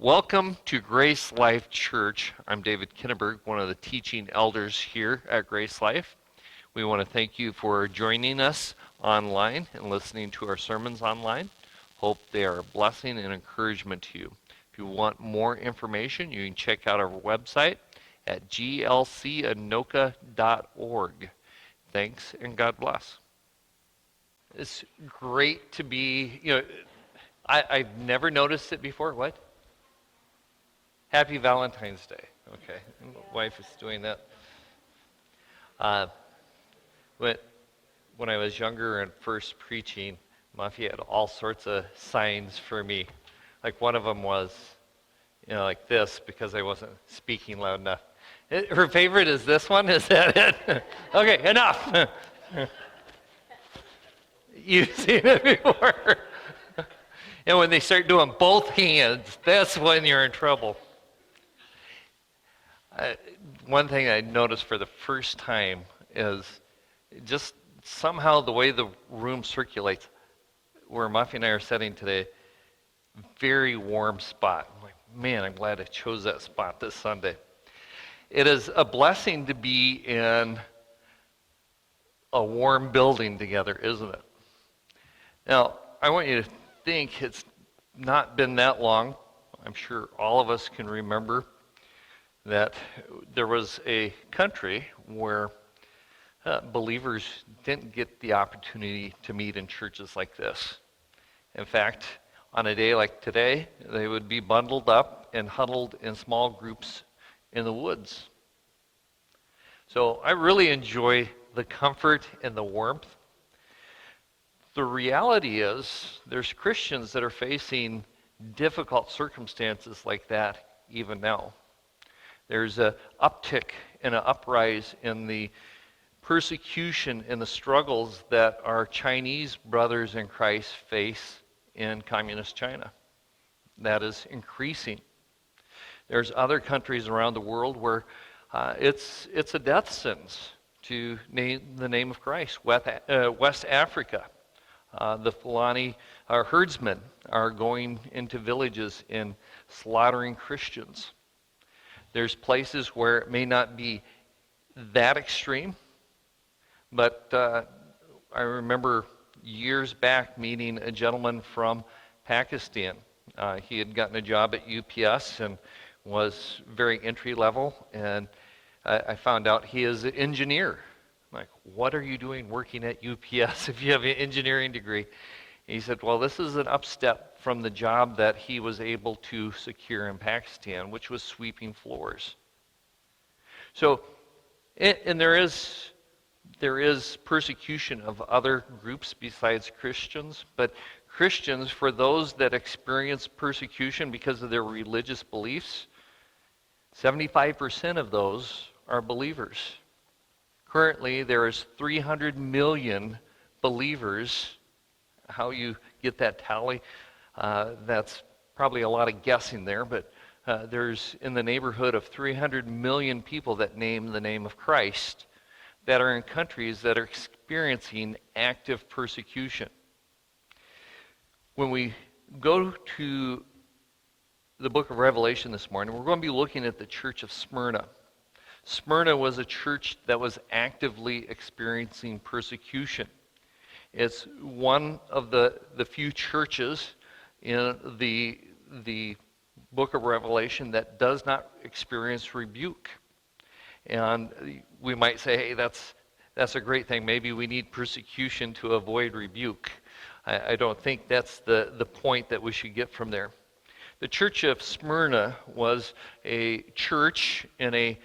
Welcome to GraceLife Church. I'm David Kinneberg, one of the teaching elders here at GraceLife. We want to thank you for joining us online and listening to our sermons online. Hope they are a blessing and encouragement to you. If you want more information, you can check out our website at glcanoka.org. Thanks and God bless. It's great to be, I've never noticed it before. What? Happy Valentine's Day. Okay, my wife is doing that. When I was younger and first preaching, Muffy had all sorts of signs for me. Like one of them was, like this, because I wasn't speaking loud enough. Her favorite is this one. Is that it? Okay, enough. You've seen it before. And when they start doing both hands, that's when you're in trouble. One thing I noticed for the first time is just somehow the way the room circulates, where Muffy and I are sitting today, very warm spot. I'm like, man, I'm glad I chose that spot this Sunday. It is a blessing to be in a warm building together, isn't it? Now, I want you to think it's not been that long. I'm sure all of us can remember that there was a country where believers didn't get the opportunity to meet in churches like this. In fact, on a day like today, they would be bundled up and huddled in small groups in the woods. So I really enjoy the comfort and the warmth. The reality is there's Christians that are facing difficult circumstances like that even now. There's an uptick and an uprise in the persecution and the struggles that our Chinese brothers in Christ face in communist China. That is increasing. There's other countries around the world where it's a death sentence to name the name of Christ. West Africa, the Fulani herdsmen are going into villages and slaughtering Christians. There's places where it may not be that extreme, but I remember years back meeting a gentleman from Pakistan. He had gotten a job at UPS and was very entry level, and I found out he is an engineer. I'm like, what are you doing working at UPS if you have an engineering degree? And he said, well, this is an upstep from the job that he was able to secure in Pakistan, which was sweeping floors. So, and there is persecution of other groups besides Christians, but Christians, for those that experience persecution because of their religious beliefs, 75% of those are believers. Currently, there is 300 million believers. How you get that tally, that's probably a lot of guessing there, but there's in the neighborhood of 300 million people that name the name of Christ that are in countries that are experiencing active persecution. When we go to the book of Revelation this morning, we're going to be looking at the church of Smyrna. Smyrna was a church that was actively experiencing persecution. It's one of the few churches in the book of Revelation that does not experience rebuke. And we might say, hey, that's a great thing. Maybe we need persecution to avoid rebuke. I don't think that's the point that we should get from there. The church of Smyrna was a church in a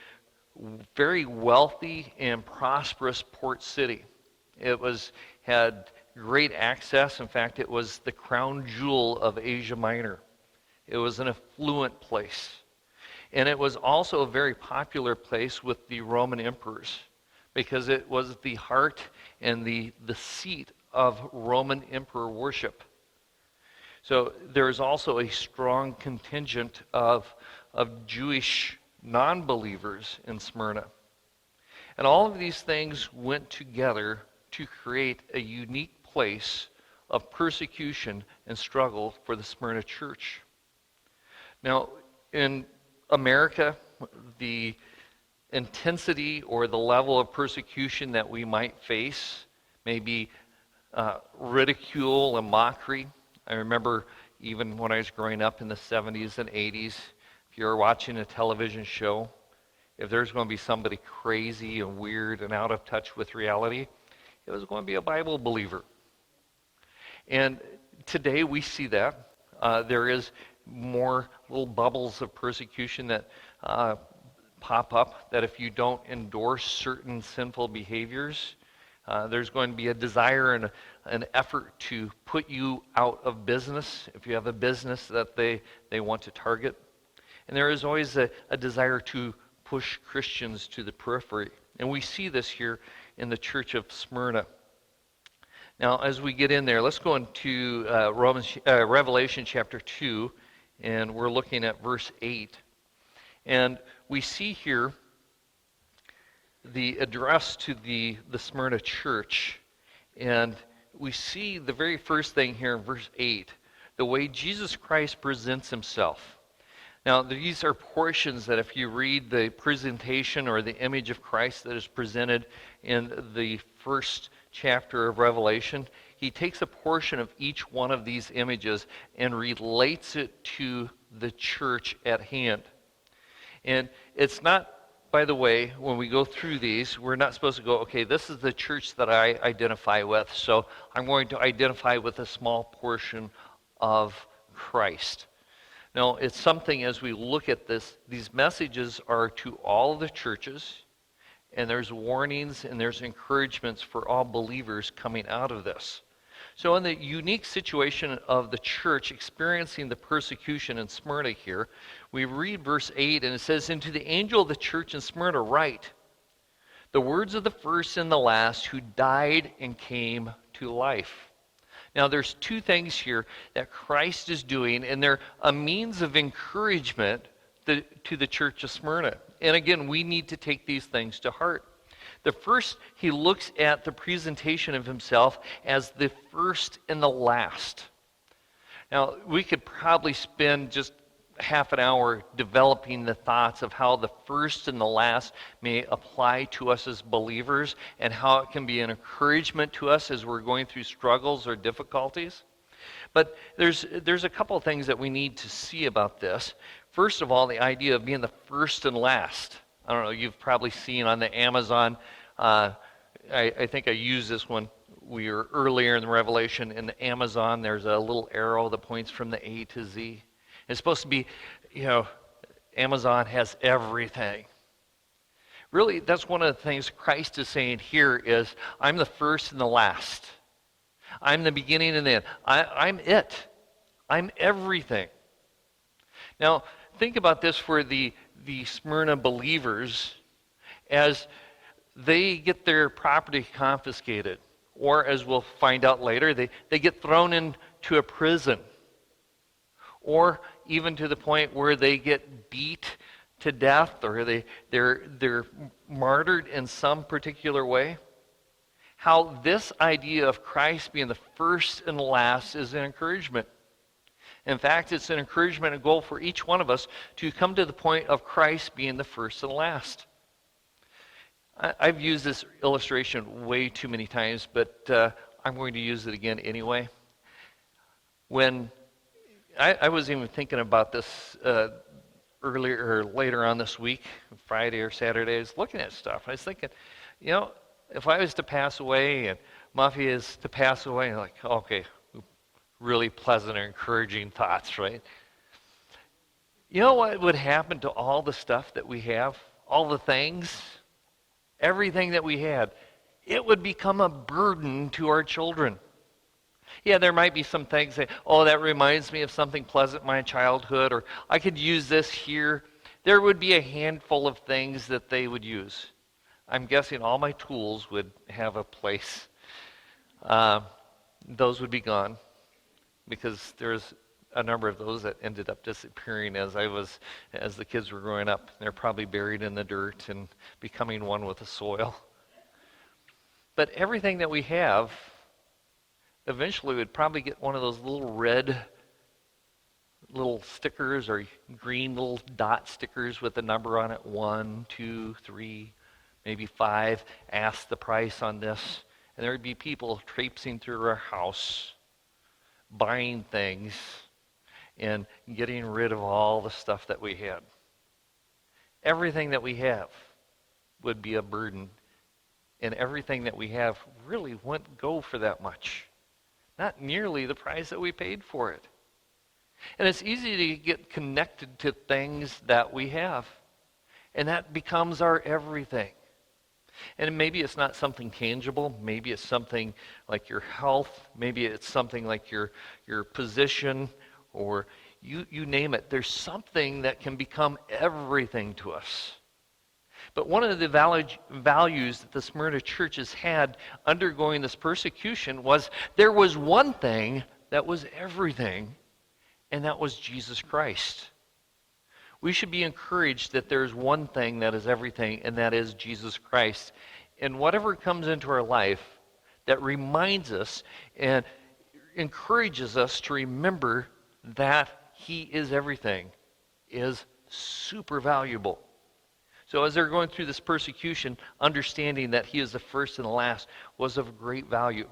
very wealthy and prosperous port city. It had great access. In fact, it was the crown jewel of Asia Minor. It was an affluent place. And it was also a very popular place with the Roman emperors because it was the heart and the seat of Roman emperor worship. So there is also a strong contingent of Jewish non-believers in Smyrna. And all of these things went together to create a unique place of persecution and struggle for the Smyrna church. Now, in America, the intensity or the level of persecution that we might face may be ridicule and mockery. I remember even when I was growing up in the 70s and 80s, if you were watching a television show, if there's going to be somebody crazy and weird and out of touch with reality, it was going to be a Bible believer. And today we see that. There is more little bubbles of persecution that pop up, that if you don't endorse certain sinful behaviors, there's going to be a desire and an effort to put you out of business if you have a business that they want to target. And there is always a desire to push Christians to the periphery. And we see this here in the church of Smyrna. Now, as we get in there, let's go into Revelation chapter 2, and we're looking at verse 8. And we see here the address to the Smyrna church. And we see the very first thing here in verse 8, the way Jesus Christ presents himself. Now, these are portions that if you read the presentation or the image of Christ that is presented in the first chapter of Revelation, he takes a portion of each one of these images and relates it to the church at hand. And it's not, by the way, when we go through these, we're not supposed to go, okay, this is the church that I identify with, so I'm going to identify with a small portion of Christ. No, it's something as we look at this, these messages are to all the churches, and there's warnings and there's encouragements for all believers coming out of this. So in the unique situation of the church experiencing the persecution in Smyrna here, we read verse 8, and it says, "And to the angel of the church in Smyrna write, the words of the first and the last who died and came to life." Now there's two things here that Christ is doing, and they're a means of encouragement to the church of Smyrna. And again, we need to take these things to heart. The first, he looks at the presentation of himself as the first and the last. Now, we could probably spend just half an hour developing the thoughts of how the first and the last may apply to us as believers and how it can be an encouragement to us as we're going through struggles or difficulties. But there's a couple of things that we need to see about this. First of all, the idea of being the first and last. I don't know, you've probably seen on the Amazon, I think I used this one. We were earlier in the Revelation. In the Amazon, there's a little arrow that points from the A to Z. It's supposed to be, Amazon has everything. Really, that's one of the things Christ is saying here is, I'm the first and the last. I'm the beginning and the end. I'm it. I'm everything. Now, think about this for the Smyrna believers as they get their property confiscated, or as we'll find out later, they get thrown into a prison, or even to the point where they get beat to death, or they're martyred in some particular way. How this idea of Christ being the first and last is an encouragement. In fact, it's an encouragement and goal for each one of us to come to the point of Christ being the first and last. I've used this illustration way too many times, but I'm going to use it again anyway. When I was even thinking about this earlier or later on this week, Friday or Saturday, I was looking at stuff. I was thinking, if I was to pass away and Muffy is to pass away, like, okay, really pleasant and encouraging thoughts, right? You know what would happen to all the stuff that we have, all the things, everything that we had? It would become a burden to our children. Yeah, there might be some things that, that reminds me of something pleasant in my childhood, or I could use this here. There would be a handful of things that they would use. I'm guessing all my tools would have a place. Those would be gone, because there's a number of those that ended up disappearing as the kids were growing up. They're probably buried in the dirt and becoming one with the soil. But everything that we have eventually would probably get one of those little red little stickers or green little dot stickers with a number on it, 1, 2, 3, maybe 5, ask the price on this. And there would be people traipsing through our house, buying things, and getting rid of all the stuff that we had. Everything that we have would be a burden, and everything that we have really wouldn't go for that much. Not nearly the price that we paid for it. And it's easy to get connected to things that we have, and that becomes our everything. And maybe it's not something tangible. Maybe it's something like your health. Maybe it's something like your position, or you name it. There's something that can become everything to us. But one of the values that the Smyrna church has had undergoing this persecution was there was one thing that was everything, and that was Jesus Christ. We should be encouraged that there's one thing that is everything, and that is Jesus Christ. And whatever comes into our life that reminds us and encourages us to remember that He is everything is super valuable. So as they're going through this persecution, understanding that He is the first and the last was of great value.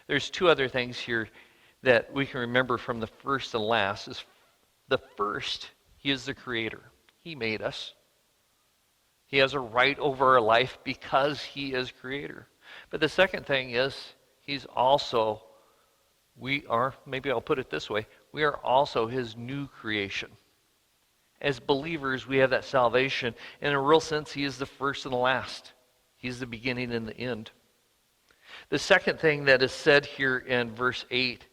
There's two other things here that we can remember from the first and last. Is the first, He is the Creator. He made us. He has a right over our life because He is Creator. But the second thing is He's also, maybe I'll put it this way, we are also His new creation. As believers, we have that salvation. In a real sense, He is the first and the last. He's the beginning and the end. The second thing that is said here in verse 8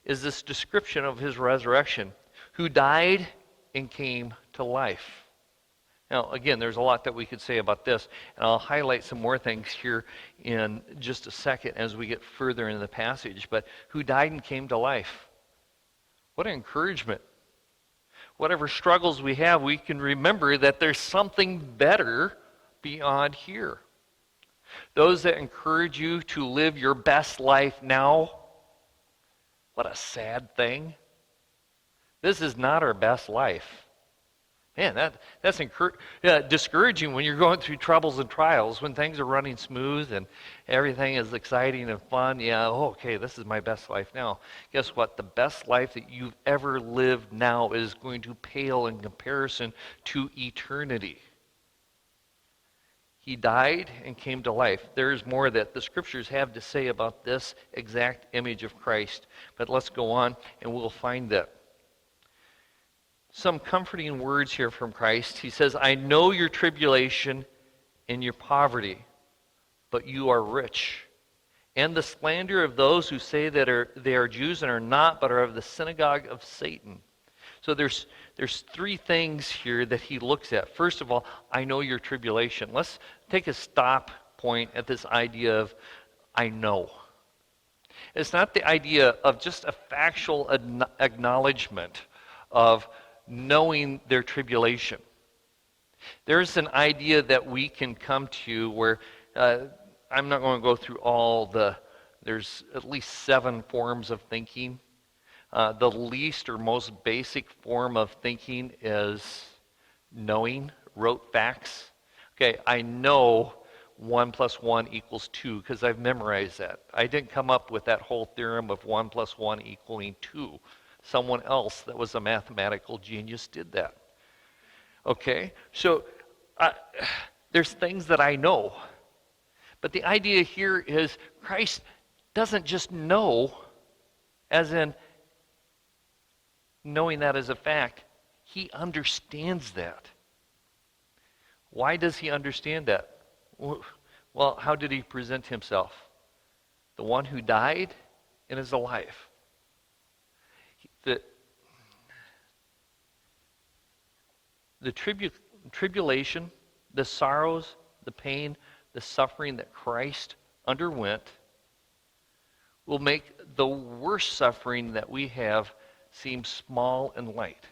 is this description of His resurrection, who died and came to life. Now, again, there's a lot that we could say about this, and I'll highlight some more things here in just a second as we get further into the passage. But who died and came to life? What an encouragement. Whatever struggles we have, we can remember that there's something better beyond here. Those that encourage you to live your best life now, what a sad thing. This is not our best life. Man, that's discouraging when you're going through troubles and trials, when things are running smooth and everything is exciting and fun. Yeah, okay, this is my best life now. Guess what? The best life that you've ever lived now is going to pale in comparison to eternity. He died and came to life. There's more that the scriptures have to say about this exact image of Christ. But let's go on and we'll find that. Some comforting words here from Christ. He says, I know your tribulation and your poverty, but you are rich. And the slander of those who say that they are Jews and are not, but are of the synagogue of Satan. So there's three things here that he looks at. First of all, I know your tribulation. Let's take a stop point at this idea of I know. It's not the idea of just a factual acknowledgement of knowing their tribulation. There's an idea that we can come to where, I'm not going to go through there's at least 7 forms of thinking. The least or most basic form of thinking is knowing, rote facts. Okay, I know 1 + 1 = 2 because I've memorized that. I didn't come up with that whole theorem of 1 + 1 = 2. Someone else that was a mathematical genius did that. Okay, so there's things that I know. But the idea here is Christ doesn't just know, as in knowing that as a fact. He understands that. Why does he understand that? Well, how did he present himself? The one who died and is alive. The tribulation, the sorrows, the pain, the suffering that Christ underwent will make the worst suffering that we have seem small and light.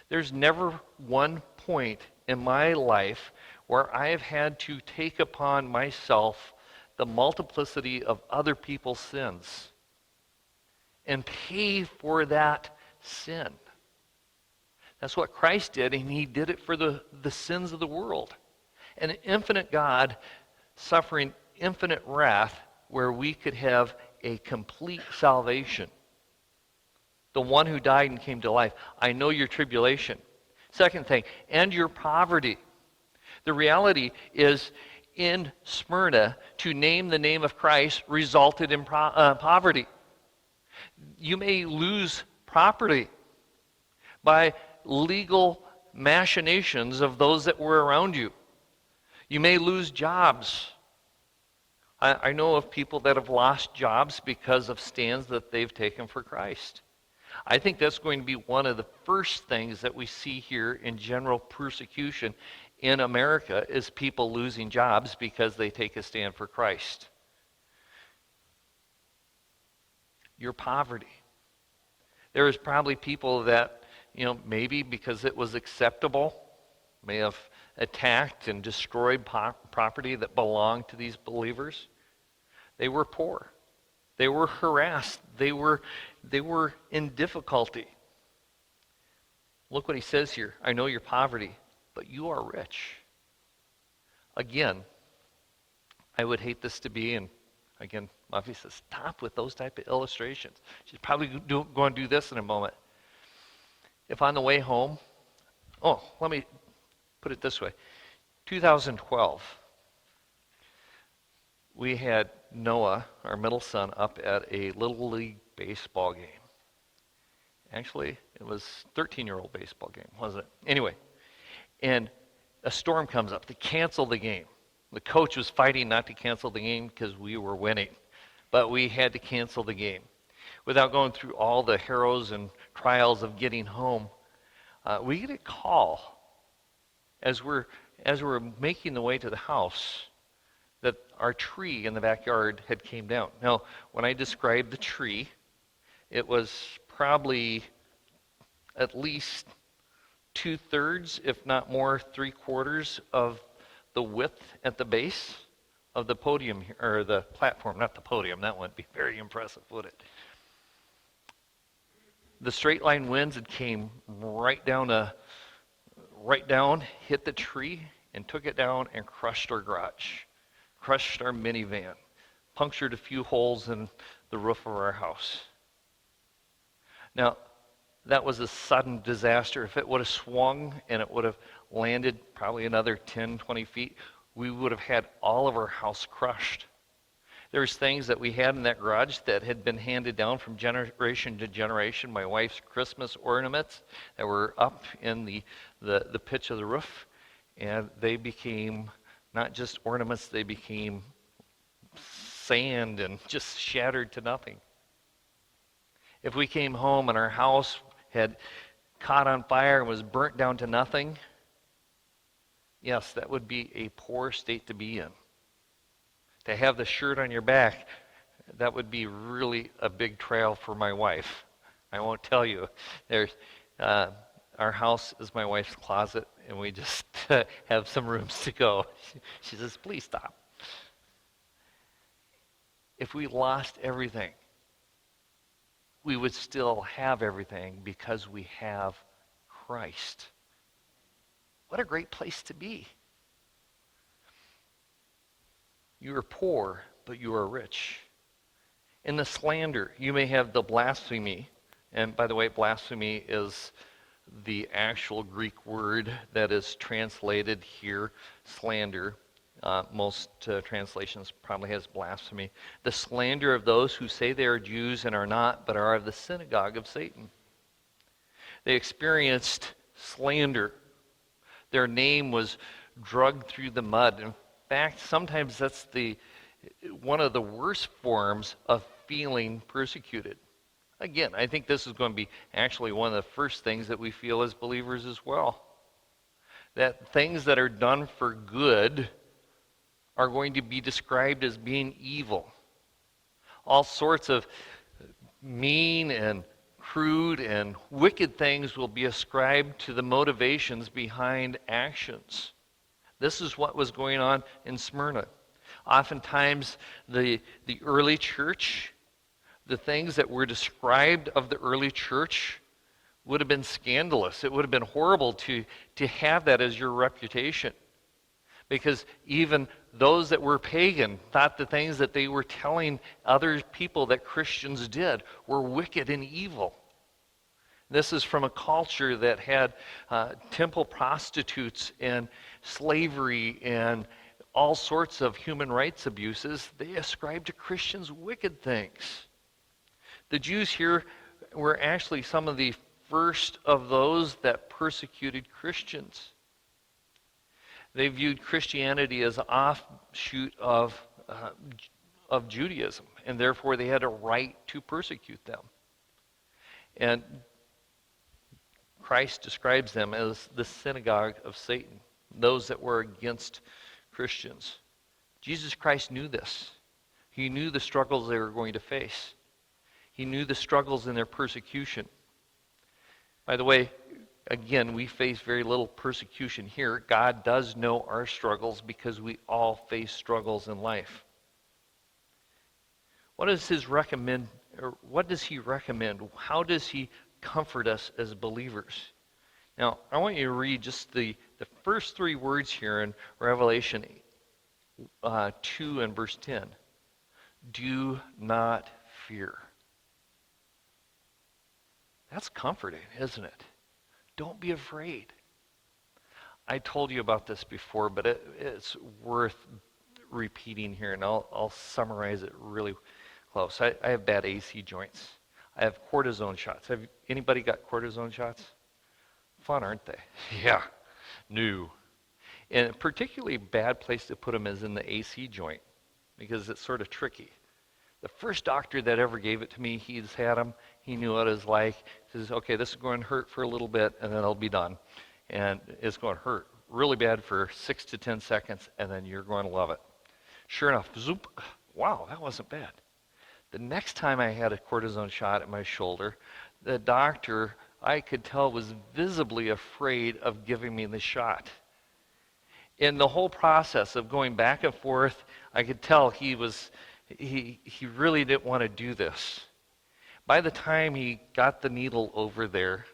There's never one point in my life where I have had to take upon myself the multiplicity of other people's sins and pay for that sin. That's what Christ did, and he did it for the sins of the world. An infinite God suffering infinite wrath where we could have a complete salvation. The one who died and came to life. I know your tribulation. Second thing, and your poverty. The reality is, in Smyrna, to name the name of Christ resulted in poverty. You may lose property by legal machinations of those that were around you. You may lose jobs. I know of people that have lost jobs because of stands that they've taken for Christ. I think that's going to be one of the first things that we see here in general persecution in America is people losing jobs because they take a stand for Christ. Your poverty. There is probably people that, maybe because it was acceptable, may have attacked and destroyed property that belonged to these believers. They were poor. They were harassed. They were in difficulty. Look what he says here. I know your poverty, but you are rich. Again, I would hate this to be, and again, Muffy says, stop with those type of illustrations. She's probably going to do this in a moment. If on the way home, let me put it this way. 2012, we had Noah, our middle son, up at a Little League baseball game. Actually, it was a 13-year-old baseball game, wasn't it? Anyway, and a storm comes up to cancel the game. The coach was fighting not to cancel the game because we were winning, but we had to cancel the game. Without going through all the harrows and trials of getting home, we get a call as we're making the way to the house that our tree in the backyard had came down. Now, when I described the tree, it was probably at least 2/3, if not more, 3/4 of the width at the base of the podium, or the platform, not the podium. That wouldn't be very impressive, would it? The straight line winds had came right down, hit the tree, and took it down and crushed our garage, crushed our minivan, punctured a few holes in the roof of our house. Now, that was a sudden disaster. If it would have swung and it would have landed probably another 10, 20 feet, we would have had all of our house crushed. There's things that we had in that garage that had been handed down from generation to generation. My wife's Christmas ornaments that were up in the pitch of the roof, and they became not just ornaments, they became sand and just shattered to nothing. If we came home and our house had caught on fire and was burnt down to nothing, yes, that would be a poor state to be in. To have the shirt on your back, that would be really a big trail for my wife. I won't tell you. There's our house is my wife's closet, and we just have some rooms to go. She says, please stop. If we lost everything, we would still have everything because we have Christ. What a great place to be. You are poor, but you are rich. In the slander, you may have the blasphemy. And by the way, blasphemy is the actual Greek word that is translated here, slander. Most translations probably has blasphemy. The slander of those who say they are Jews and are not, but are of the synagogue of Satan. They experienced slander. Their name was dragged through the mud. In fact, sometimes that's one of the worst forms of feeling persecuted. Again, I think this is going to be actually one of the first things that we feel as believers as well. That things that are done for good are going to be described as being evil. All sorts of mean and crude and wicked things will be ascribed to the motivations behind actions. This is what was going on in Smyrna. Oftentimes, the early church, the things that were described of the early church would have been scandalous. It would have been horrible to have that as your reputation. Because even those that were pagan thought the things that they were telling other people that Christians did were wicked and evil. This is from a culture that had temple prostitutes and slavery and all sorts of human rights abuses. They ascribed to Christians wicked things. The Jews here were actually some of the first of those that persecuted Christians. They viewed Christianity as an offshoot of Judaism, and therefore they had a right to persecute them. And Christ describes them as the synagogue of Satan, those that were against Christians. Jesus Christ knew this. He knew the struggles they were going to face. He knew the struggles in their persecution. By the way, again, we face very little persecution here. God does know our struggles because we all face struggles in life. What does he recommend? How does he comfort us as believers? Now, I want you to read just the first three words here in Revelation 2 and verse 10. Do not fear. That's comforting, isn't it? Don't be afraid. I told you about this before, but it's worth repeating here, and I'll summarize it really close. I have bad AC joints. I have cortisone shots. Have anybody got cortisone shots? Fun, aren't they? Yeah, new. And a particularly bad place to put them is in the AC joint because it's sort of tricky. The first doctor that ever gave it to me, he's had them. He knew what it was like. He says, okay, this is going to hurt for a little bit, and then it'll be done. And it's going to hurt really bad for 6 to 10 seconds, and then you're going to love it. Sure enough, zoop, wow, that wasn't bad. The next time I had a cortisone shot at my shoulder, the doctor, I could tell, was visibly afraid of giving me the shot. In the whole process of going back and forth, I could tell he really didn't want to do this. By the time he got the needle over there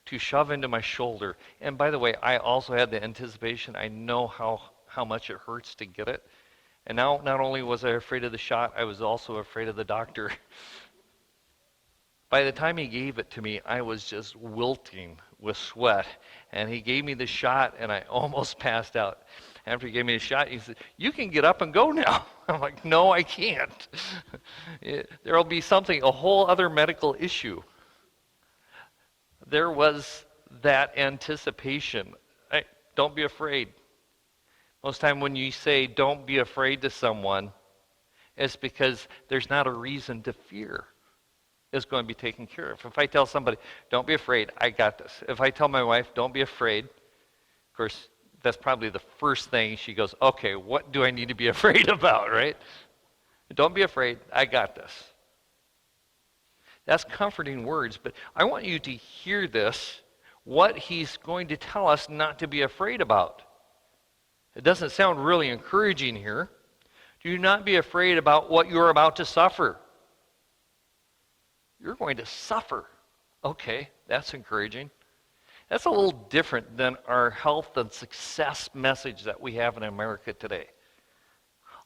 to shove into my shoulder, and by the way, I also had the anticipation, I know how much it hurts to get it. And now, not only was I afraid of the shot, I was also afraid of the doctor. By the time he gave it to me, I was just wilting with sweat. And he gave me the shot, and I almost passed out. After he gave me the shot, he said, you can get up and go now. I'm like, no, I can't. There will be a whole other medical issue. There was that anticipation. Don't be afraid. Most time when you say don't be afraid to someone, it's because there's not a reason to fear. It's going to be taken care of. If I tell somebody, don't be afraid, I got this. If I tell my wife, don't be afraid, of course, that's probably the first thing she goes, okay, what do I need to be afraid about, right? Don't be afraid, I got this. That's comforting words, but I want you to hear this, what he's going to tell us not to be afraid about. It doesn't sound really encouraging here. Do not be afraid about what you're about to suffer. You're going to suffer. Okay, that's encouraging. That's a little different than our health and success message that we have in America today.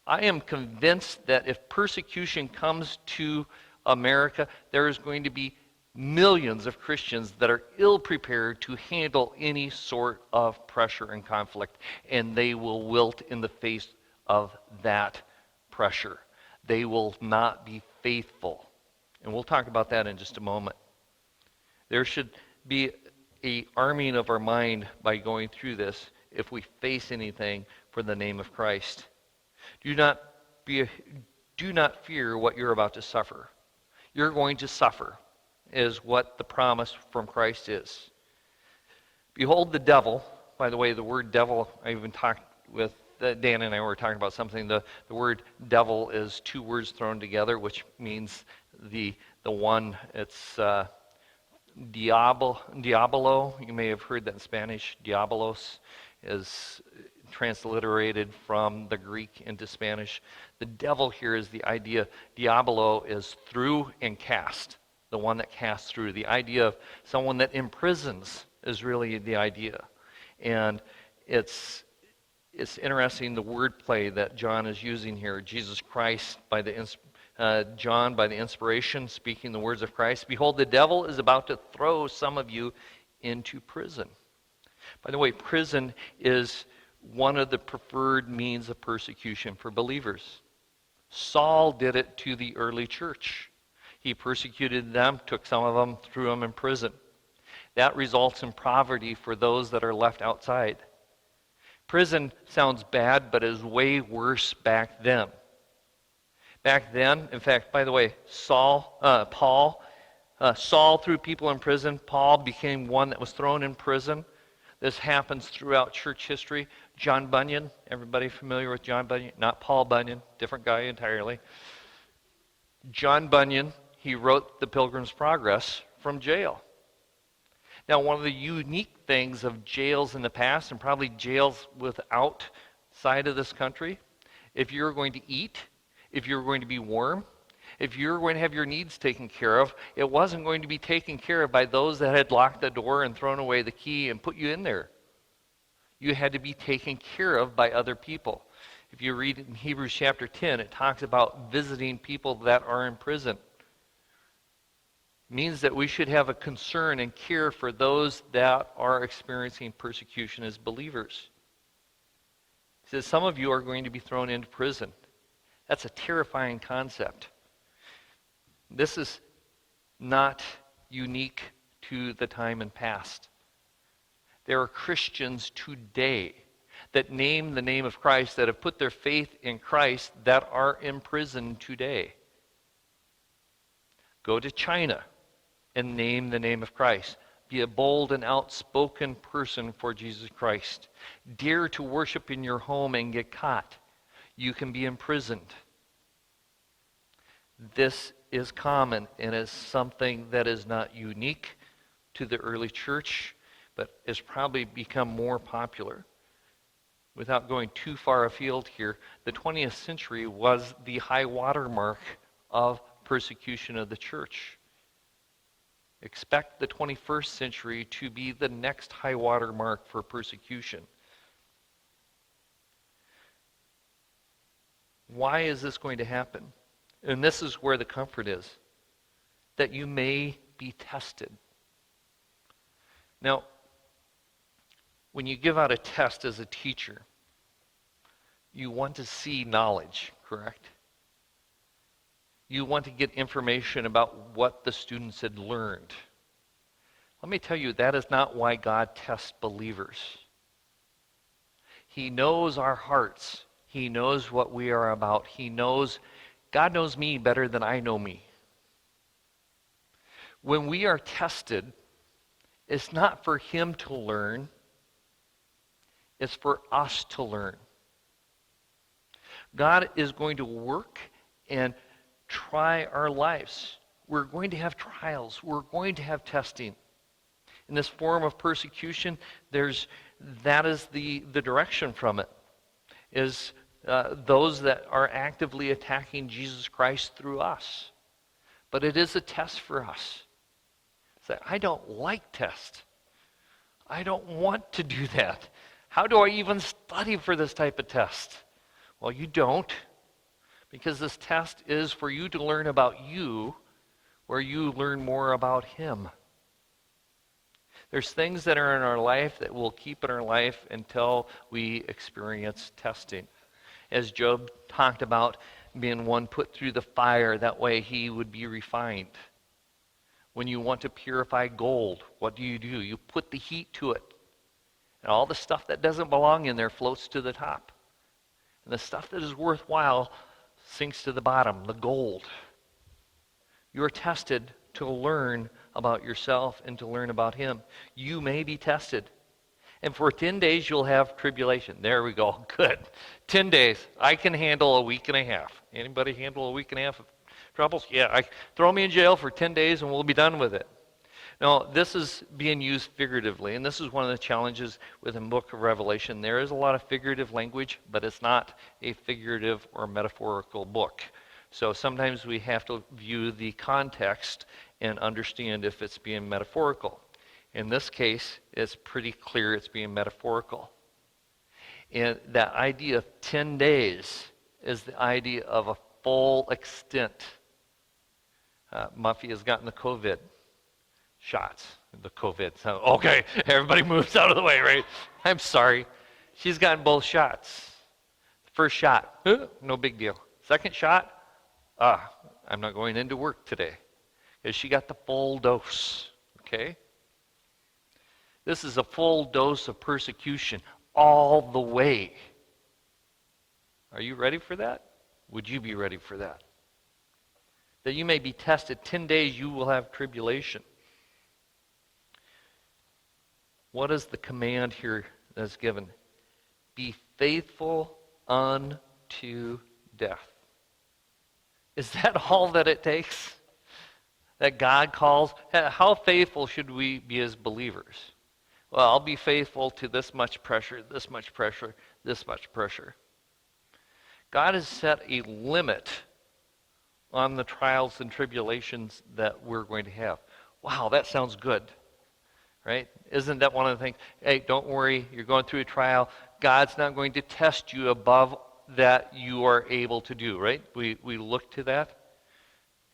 I am convinced that if persecution comes to America, there is going to be millions of Christians that are ill-prepared to handle any sort of pressure and conflict, and they will wilt in the face of that pressure. They will not be faithful. And we'll talk about that in just a moment. There should be an arming of our mind by going through this if we face anything for the name of Christ. Do not fear what you're about to suffer. You're going to suffer, is what the promise from Christ is. Behold the devil. By the way, the word devil, I even talked with Dan and I were talking about something. The word devil is two words thrown together, which means the one, it's diabolo. You may have heard that in Spanish. Diabolos is transliterated from the Greek into Spanish. The devil here is the idea. Diabolo is through and cast. the one that casts through. The idea of someone that imprisons is really the idea. And it's interesting the wordplay that John is using here. Jesus Christ, John, by the inspiration, speaking the words of Christ. Behold, the devil is about to throw some of you into prison. By the way, prison is one of the preferred means of persecution for believers. Saul did it to the early church. He persecuted them, took some of them, threw them in prison. That results in poverty for those that are left outside. Prison sounds bad, but is way worse back then. Back then, in fact, by the way, Saul threw people in prison. Paul became one that was thrown in prison. This happens throughout church history. John Bunyan, everybody familiar with John Bunyan? Not Paul Bunyan, different guy entirely. John Bunyan, he wrote The Pilgrim's Progress from jail. Now, one of the unique things of jails in the past, and probably jails outside of this country, if you're going to eat, if you're going to be warm, if you're going to have your needs taken care of, it wasn't going to be taken care of by those that had locked the door and thrown away the key and put you in there. You had to be taken care of by other people. If you read in Hebrews chapter 10, it talks about visiting people that are in prison. It means that we should have a concern and care for those that are experiencing persecution as believers. He says, some of you are going to be thrown into prison. That's a terrifying concept. This is not unique to the time and past. There are Christians today that name the name of Christ, that have put their faith in Christ, that are in prison today. Go to China and name the name of Christ. Be a bold and outspoken person for Jesus Christ. Dare to worship in your home and get caught. You can be imprisoned. This is common and is something that is not unique to the early church, but has probably become more popular. Without going too far afield here, the 20th century was the high water mark of persecution of the church. Expect the 21st century to be the next high water mark for persecution. Why is this going to happen? And this is where the comfort is, that you may be tested. Now, when you give out a test as a teacher, you want to see knowledge, correct? You want to get information about what the students had learned. Let me tell you, that is not why God tests believers. He knows our hearts. He knows what we are about. God knows me better than I know me. When we are tested, it's not for Him to learn. It's for us to learn. God is going to work and try our lives. We're going to have trials. We're going to have testing. In this form of persecution, that is the direction from it, is those that are actively attacking Jesus Christ through us. But it is a test for us. Say, I don't like tests. I don't want to do that. How do I even study for this type of test? Well, you don't, because this test is for you to learn about you, where you learn more about Him. There's things that are in our life that we'll keep in our life until we experience testing. As Job talked about being one put through the fire, that way he would be refined. When you want to purify gold, what do? You put the heat to it. And all the stuff that doesn't belong in there floats to the top. And the stuff that is worthwhile sinks to the bottom, the gold. You are tested to learn about yourself and to learn about Him. You may be tested. And for 10 days, you'll have tribulation. There we go. Good. 10 days. I can handle a week and a half. Anybody handle a week and a half of troubles? Yeah. Throw me in jail for 10 days and we'll be done with it. Now, this is being used figuratively, and this is one of the challenges with the book of Revelation. There is a lot of figurative language, but it's not a figurative or metaphorical book. So sometimes we have to view the context and understand if it's being metaphorical. In this case, it's pretty clear it's being metaphorical. And that idea of 10 days is the idea of a full extent. Muffy has gotten the COVID shots. The COVID. So, okay, everybody moves out of the way, right? I'm sorry. She's gotten both shots. First shot, no big deal. Second shot, I'm not going into work today. Because she got the full dose, okay? This is a full dose of persecution all the way. Are you ready for that? Would you be ready for that? That you may be tested. 10 days you will have tribulation. What is the command here that's given? Be faithful unto death. Is that all that it takes? That God calls? How faithful should we be as believers? Well, I'll be faithful to this much pressure, this much pressure, this much pressure. God has set a limit on the trials and tribulations that we're going to have. Wow, that sounds good, right? Isn't that one of the things? Hey, don't worry, you're going through a trial. God's not going to test you above that you are able to do, right? We look to that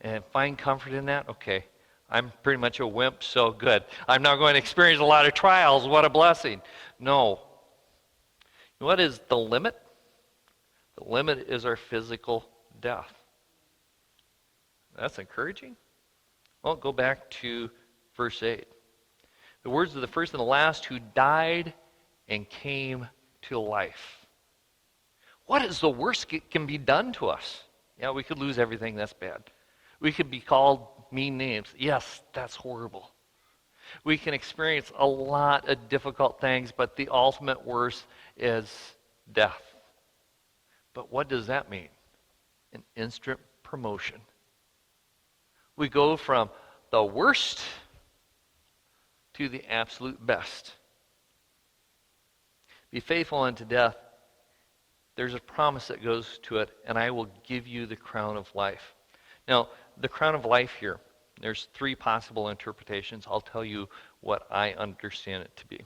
and find comfort in that. Okay, I'm pretty much a wimp, so good. I'm not going to experience a lot of trials. What a blessing. No. What is the limit? The limit is our physical death. That's encouraging. Well, go back to verse 8. The words of the first and the last who died and came to life. What is the worst that can be done to us? Yeah, we could lose everything. That's bad. We could be called mean names. Yes, that's horrible. We can experience a lot of difficult things, but the ultimate worst is death. But what does that mean? An instant promotion. We go from the worst to the absolute best. Be faithful unto death. There's a promise that goes to it, and I will give you the crown of life. Now, the crown of life here, there's three possible interpretations. I'll tell you what I understand it to be.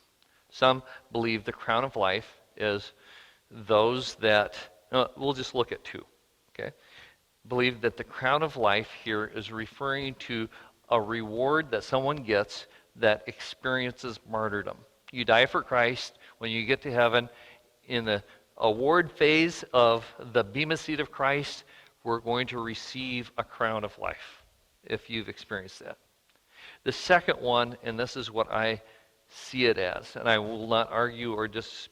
Some believe the crown of life is those that, we'll just look at two, okay? Believe that the crown of life here is referring to a reward that someone gets that experiences martyrdom. You die for Christ. When you get to heaven, in the award phase of the Bema seat of Christ, we're going to receive a crown of life, if you've experienced that. The second one, and this is what I see it as, and I will not argue or just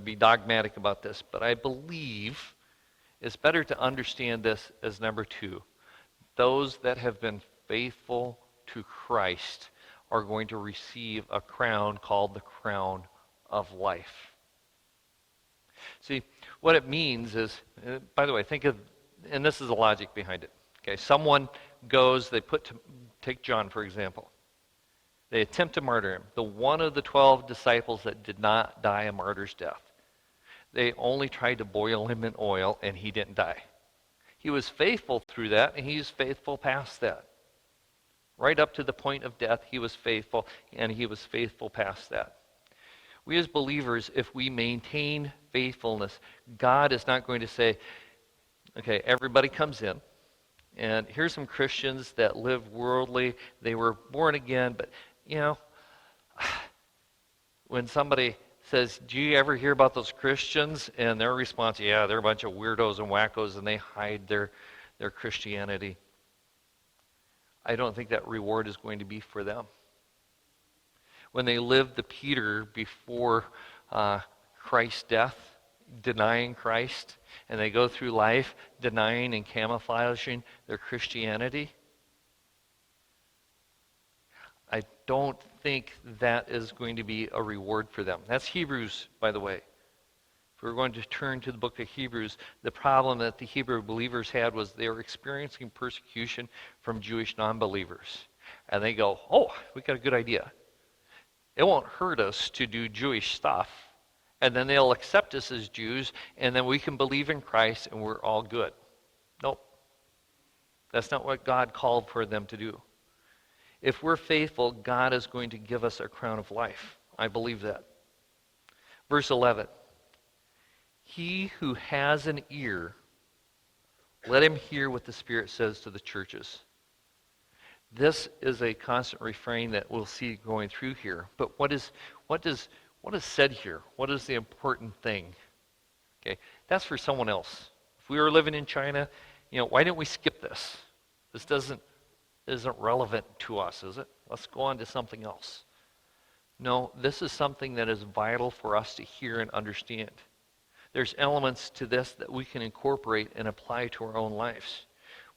be dogmatic about this, but I believe it's better to understand this as number two. Those that have been faithful to Christ are going to receive a crown called the crown of life. See, what it means is, by the way, think of, and this is the logic behind it. Okay, someone goes, take John for example. They attempt to martyr him. The one of the 12 disciples that did not die a martyr's death. They only tried to boil him in oil, and he didn't die. He was faithful through that, and he's faithful past that. Right up to the point of death, he was faithful, and he was faithful past that. We as believers, if we maintain faithfulness, God is not going to say, okay, everybody comes in, and here's some Christians that live worldly. They were born again, but, when somebody says, do you ever hear about those Christians? And their response, yeah, they're a bunch of weirdos and wackos, and they hide their Christianity. I don't think that reward is going to be for them. When they lived the Peter before Christ's death, denying Christ, and they go through life denying and camouflaging their Christianity, I don't think that is going to be a reward for them. That's Hebrews, by the way. If we're going to turn to the book of Hebrews, the problem that the Hebrew believers had was they were experiencing persecution from Jewish non-believers. And they go, oh, we got a good idea. It won't hurt us to do Jewish stuff. And then they'll accept us as Jews, and then we can believe in Christ, and we're all good. Nope. That's not what God called for them to do. If we're faithful, God is going to give us a crown of life. I believe that. Verse 11. He who has an ear, let him hear what the Spirit says to the churches. This is a constant refrain that we'll see going through here. But what is said here? What is the important thing? Okay, that's for someone else. If we were living in China, why didn't we skip this? This isn't relevant to us, is it? Let's go on to something else. No, this is something that is vital for us to hear and understand. There's elements to this that we can incorporate and apply to our own lives.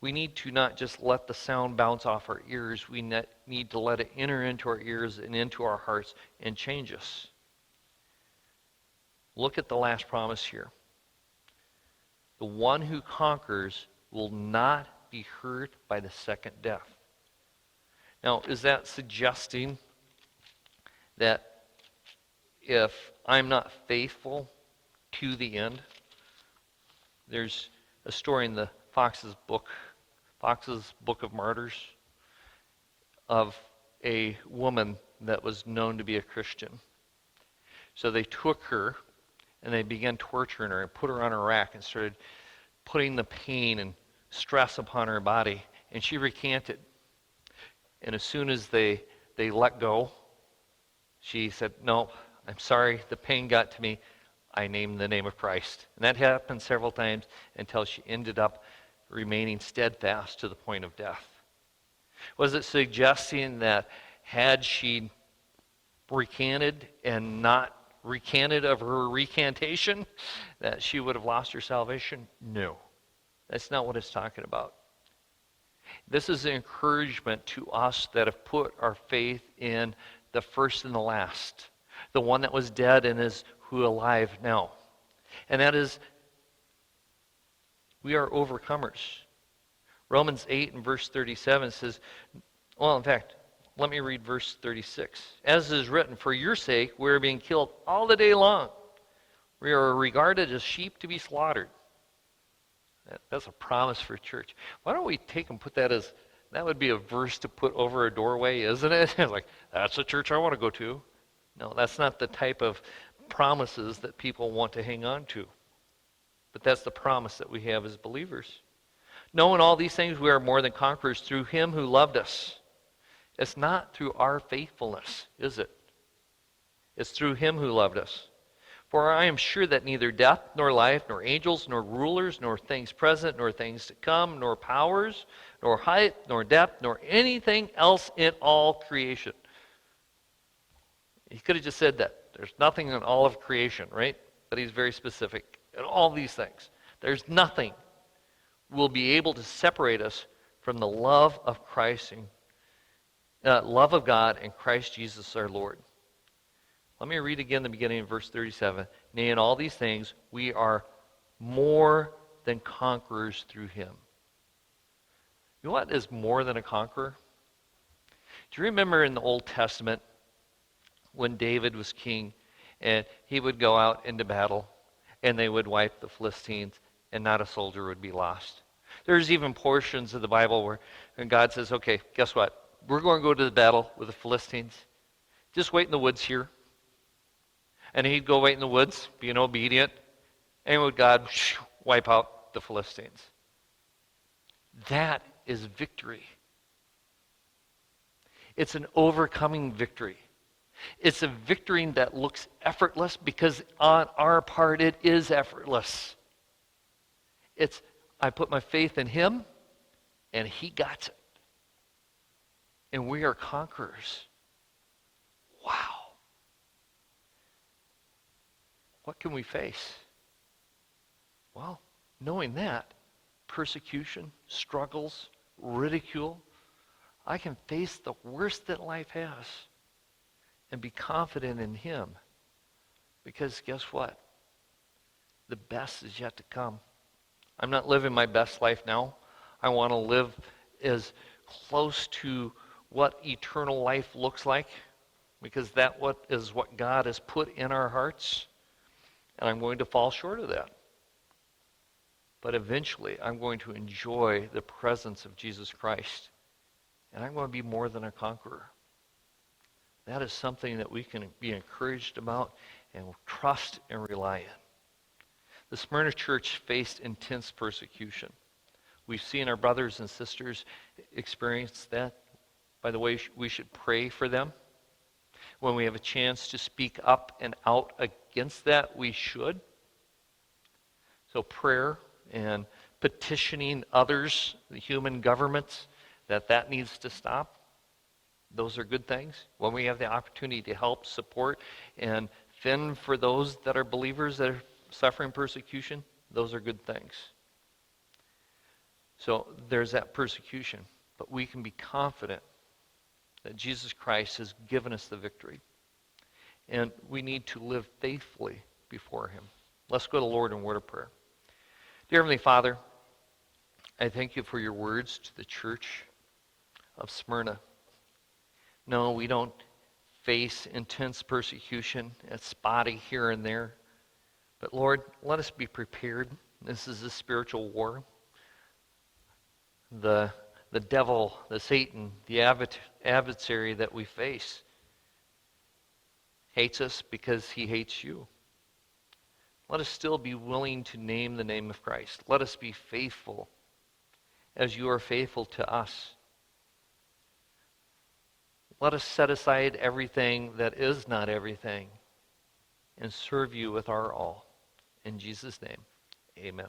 We need to not just let the sound bounce off our ears. We need to let it enter into our ears and into our hearts and change us. Look at the last promise here. The one who conquers will not be hurt by the second death. Now, is that suggesting that if I'm not faithful to the end? There's a story in the Fox's Book of Martyrs, of a woman that was known to be a Christian. So they took her and they began torturing her and put her on a rack and started putting the pain and stress upon her body. And she recanted. And as soon as they let go, she said, "No, I'm sorry, the pain got to me. I named the name of Christ." And that happened several times until she ended up remaining steadfast to the point of death. Was it suggesting that had she recanted and not recanted of her recantation, that she would have lost her salvation? No. That's not what it's talking about. This is an encouragement to us that have put our faith in the first and the last, the one that was dead and is who alive now. And that is, we are overcomers. Romans 8 and verse 37 says, well, in fact, let me read verse 36. As is written, for your sake we are being killed all the day long. We are regarded as sheep to be slaughtered. That's a promise for church. Why don't we take and put that as, that would be a verse to put over a doorway, isn't it? Like, that's the church I want to go to. No, that's not the type of promises that people want to hang on to. But that's the promise that we have as believers. Knowing all these things, we are more than conquerors through him who loved us. It's not through our faithfulness, is it? It's through him who loved us. For I am sure that neither death, nor life, nor angels, nor rulers, nor things present, nor things to come, nor powers, nor height, nor depth, nor anything else in all creation. He could have just said that. There's nothing in all of creation, right? But he's very specific. In all these things, there's nothing will be able to separate us from the love of Christ and love of God and Christ Jesus our Lord. Let me read again the beginning of verse 37. Nay, in all these things, we are more than conquerors through him. You know what is more than a conqueror? Do you remember in the Old Testament when David was king and he would go out into battle and they would wipe the Philistines and not a soldier would be lost? There's even portions of the Bible where God says, okay, guess what? We're going to go to the battle with the Philistines. Just wait in the woods here. And he'd go wait in the woods, being obedient, and would God wipe out the Philistines. That is victory. It's an overcoming victory. It's a victory that looks effortless because on our part it is effortless. It's, I put my faith in him, and he got it. And we are conquerors. Wow. What can we face? Well, knowing that, persecution, struggles, ridicule, I can face the worst that life has and be confident in him. Because guess what? The best is yet to come. I'm not living my best life now. I want to live as close to what eternal life looks like, because that is what God has put in our hearts. And I'm going to fall short of that. But eventually, I'm going to enjoy the presence of Jesus Christ. and I'm going to be more than a conqueror. That is something that we can be encouraged about and trust and rely on. The Smyrna church faced intense persecution. We've seen our brothers and sisters experience that. By the way, we should pray for them. When we have a chance to speak up and out against that, we should. So prayer and petitioning others, the human governments, that needs to stop. Those are good things. When we have the opportunity to help, support, and fend for those that are believers that are suffering persecution, those are good things. So there's that persecution. But we can be confident that Jesus Christ has given us the victory. And we need to live faithfully before him. Let's go to the Lord in a word of prayer. Dear Heavenly Father, I thank you for your words to the church of Smyrna. No, we don't face intense persecution. It's spotty here and there. But Lord, let us be prepared. This is a spiritual war. The devil, the Satan, the adversary that we face hates us because he hates you. Let us still be willing to name the name of Christ. Let us be faithful as you are faithful to us. Let us set aside everything that is not everything and serve you with our all. In Jesus' name, amen.